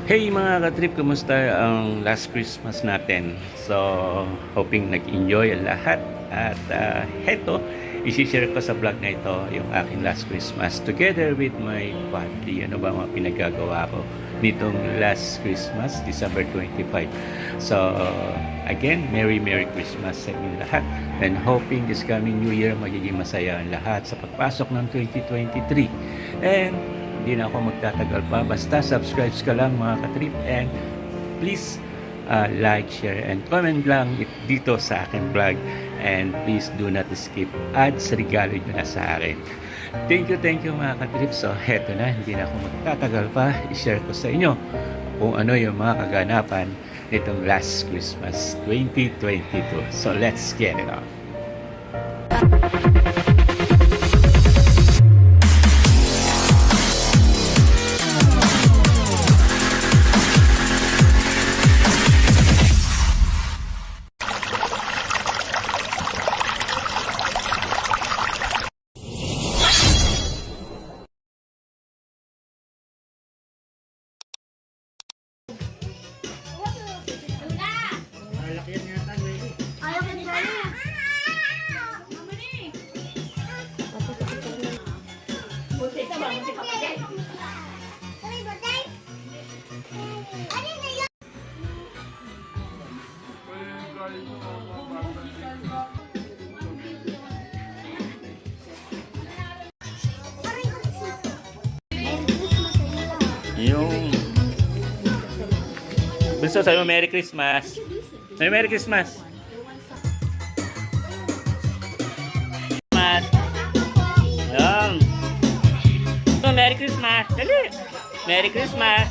Hey mga ka-trip, kumusta ang last Christmas natin? So, hoping nag-enjoy ang lahat. At heto, isi-share ko sa vlog na ito yung aking last Christmas together with my family. Ano ba mga pinagagawa ko nitong last Christmas, December 25. So, again, Merry Christmas sa inyo lahat. And hoping this coming New Year magiging masaya ang lahat sa pagpasok ng 2023. And hindi na ako magtatagal pa. Basta subscribe ka lang mga ka-trip, and please like, share, and comment lang dito sa aking vlog, and please do not skip ads, regalo nyo na sa akin. Thank you mga ka-trip. So heto na, hindi na ako magtatagal pa. I-share ko sa inyo kung ano yung mga kaganapan nitong last Christmas 2022. So let's get it on. Yung gusto sa'yo, Merry Christmas. Merry Christmas. Ayan. Merry Christmas. Dali. Merry Christmas.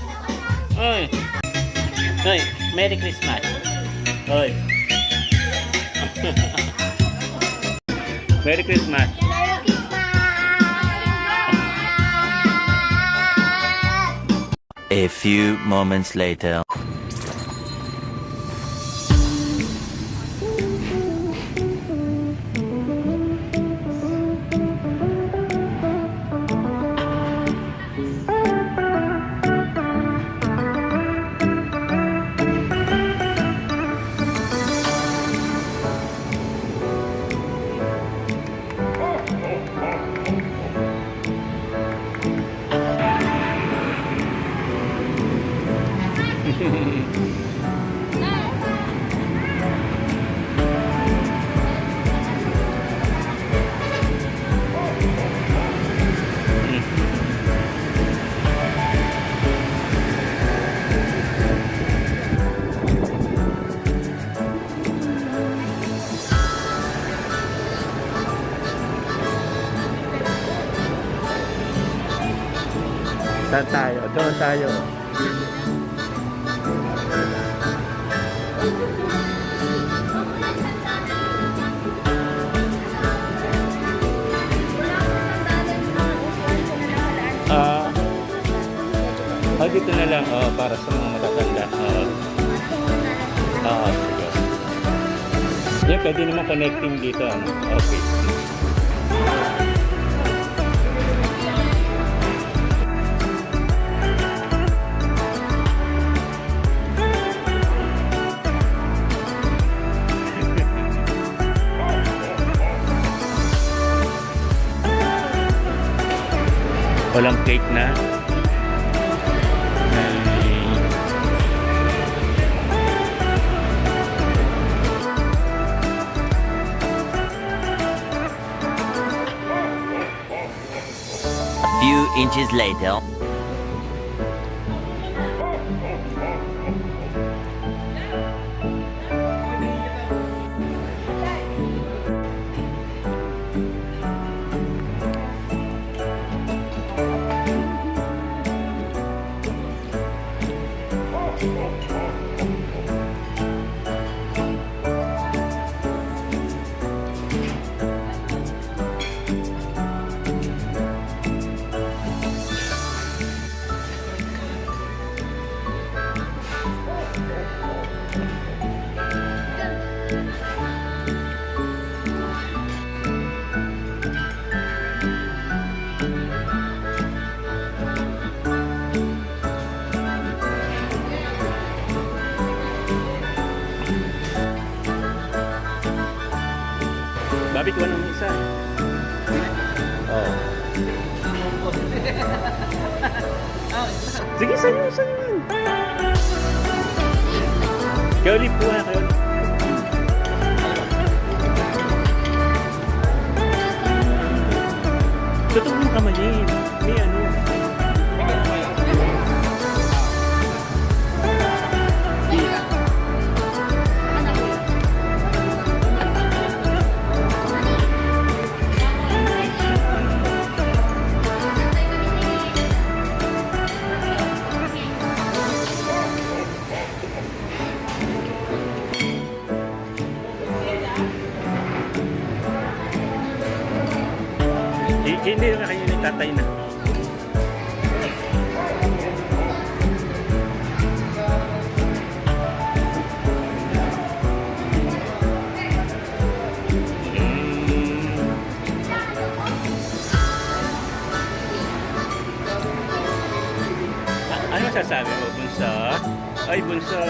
Oy. Oy, Merry Christmas. Oy. Merry Christmas. A few moments later. Saan tayo? Doon tayo. Dito na lang para sa mga matatanda. Sige. Yeah, pwede naman connecting dito. Okay. Walang cake na. A few inches later. ko ng isa. Oh. Sige, sa'yo. Kaya ulit po ha, kayo. Tutok mo kamayin. May ano. Hindi na kayo ni tatay na. Ano sasabi mo, bunso? Ay, bunso.